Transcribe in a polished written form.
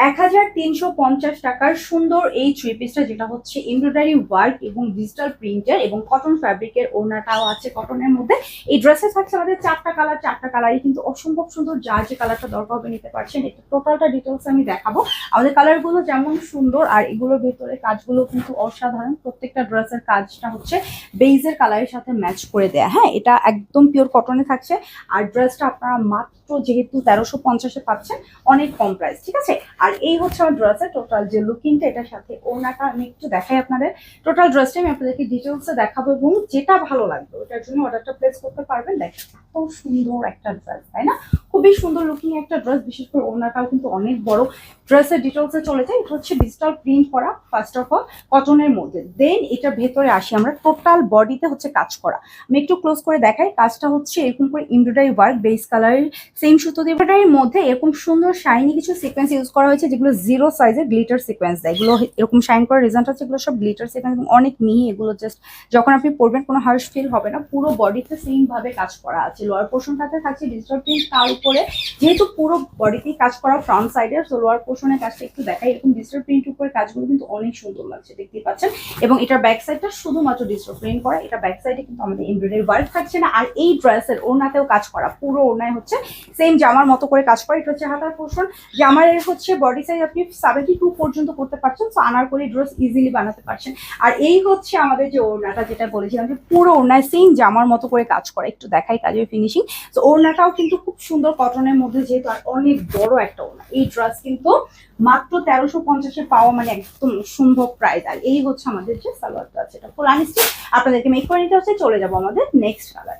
1350 টাকার সুন্দর এই থ্রি পিসটা, যেটা হচ্ছে এমব্রয়ডারি ওয়ার্ক এবং ডিজিটাল প্রিন্টের এবং কটন ফ্যাব্রিকের, ওড়নাটাও আছে কটনের মধ্যে। এই ড্রেসে থাকছে আমাদের চারটা কালার, চারটা কালারই কিন্তু অসম্ভব সুন্দর, যার যে কালারটা দরকার হবে নিতে পারছেন। এটা টোটালটা ডিটেলস আমি দেখাবো। আমাদের কালারগুলো যেমন সুন্দর আর এগুলোর ভেতরে কাজগুলো কিন্তু অসাধারণ। প্রত্যেকটা ড্রেসের কাজটা হচ্ছে বেইজের কালারের সাথে ম্যাচ করে দেয়া। হ্যাঁ, এটা একদম পিওর কটনে থাকছে। আর ড্রেসটা আপনারা মাত্র যেহেতু 1350-এ পাচ্ছেন, অনেক কম প্রাইস, ঠিক আছে। আর এই হচ্ছে আমার ড্রেসের টোটাল যে লুকিংটা, এটার সাথে ওড়নাটা আমি একটু দেখাই আপনাদের। টোটাল ড্রেসটা আমি আপনাদেরকে ডিটেলসে দেখাবো এবং যেটা ভালো লাগবে ওটার জন্য অর্ডারটা প্লেস করতে পারবেন। দেখেন এত সুন্দর একটা ড্রেস, তাই না? খুবই সুন্দর লুকিং একটা ড্রেস, বিশেষ করে ওড়নাটাও কিন্তু অনেক বড়। ড্রেসের ডিটেলসে চলে যায়। এটা হচ্ছে ডিজিটাল প্রিন্ট করা, ফার্স্ট অফ অল কটনের মধ্যে। দেন এটার ভেতরে আসি আমরা, টোটাল বডিতে হচ্ছে কাজ করা। আমি একটু ক্লোজ করে দেখাই। কাজটা হচ্ছে এরকম করে এমব্রয়ডারি ওয়ার্ক, বেস কালারের সেম সুতো দিয়ে এমব্রয়ডারির মধ্যে এরকম সুন্দর শাইনি কিছু সিকোয়েন্স ইউজ করা হয়েছে, যেগুলো 0 সাইজের গ্লিটার সিকোয়েন্স দেয়। এগুলো এরকম শাইন করার রিজনটা হচ্ছে এগুলো সব গ্লিটার সিকোয়েন্স এবং অনেক মিহি। এগুলো জাস্ট যখন আপনি পরবেন কোনো হার্শ ফিল হবে না। পুরো বডিতে সেম ভাবে কাজ করা আছে। লোয়ার পোর্শনটাতে থাকছে ডিজিটাল প্রিন্ট, তার উপরে যেহেতু পুরো বডিতেই কাজ করা ফ্রন্ট সাইডের, সো লোয়ার পোর্শনের কাজটা একটু দেখাই। এরকম ডিজিটাল প্রিন্ট উপরে কাজগুলো কিন্তু অনেক সুন্দর লাগছে, দেখতেই পাচ্ছেন। এবং এটার ব্যাক সাইডটা শুধুমাত্র ডিজিটাল প্রিন্ট করা। এটা ব্যাক সাইডে কিন্তু আমাদের এমব্রয়ডারি ওয়ার্ক থাকছে না। আর এই ড্রেসের ওড়নাতেও কাজ করা, পুরো ওড়নায় হচ্ছে সেম জামার মতো করে কাজ করা। এটা হচ্ছে হাতার পোর্শন। জামার হচ্ছে বডি সাইজ আপনি 72 পর্যন্ত করতে পারছেন, সো আনারকলি ড্রেস ইজিলি বানাতে পারছেন। আর এই হচ্ছে আমাদের যে ওড়নাটা, যেটা বলেছিলাম যে পুরো ওড়নায় সেম জামার মতো করে কাজ করা। একটু দেখাই কাজের ফিনিশিং। তো ওড়নাটাও কিন্তু খুব সুন্দর কটনের মধ্যে, যেহেতু আর অনেক বড় একটা ওড়না। এই ড্রেস কিন্তু মাত্র 1350-এ পাওয়া মানে একদম সম্ভব প্রাইস। আর এই হচ্ছে আমাদের যে সালোয়ারটা আছে, এটা ফুল আনস্টিচ। আপনাদেরকে মেক করে নিতে হচ্ছে। চলে যাবো আমাদের নেক্সট কালার।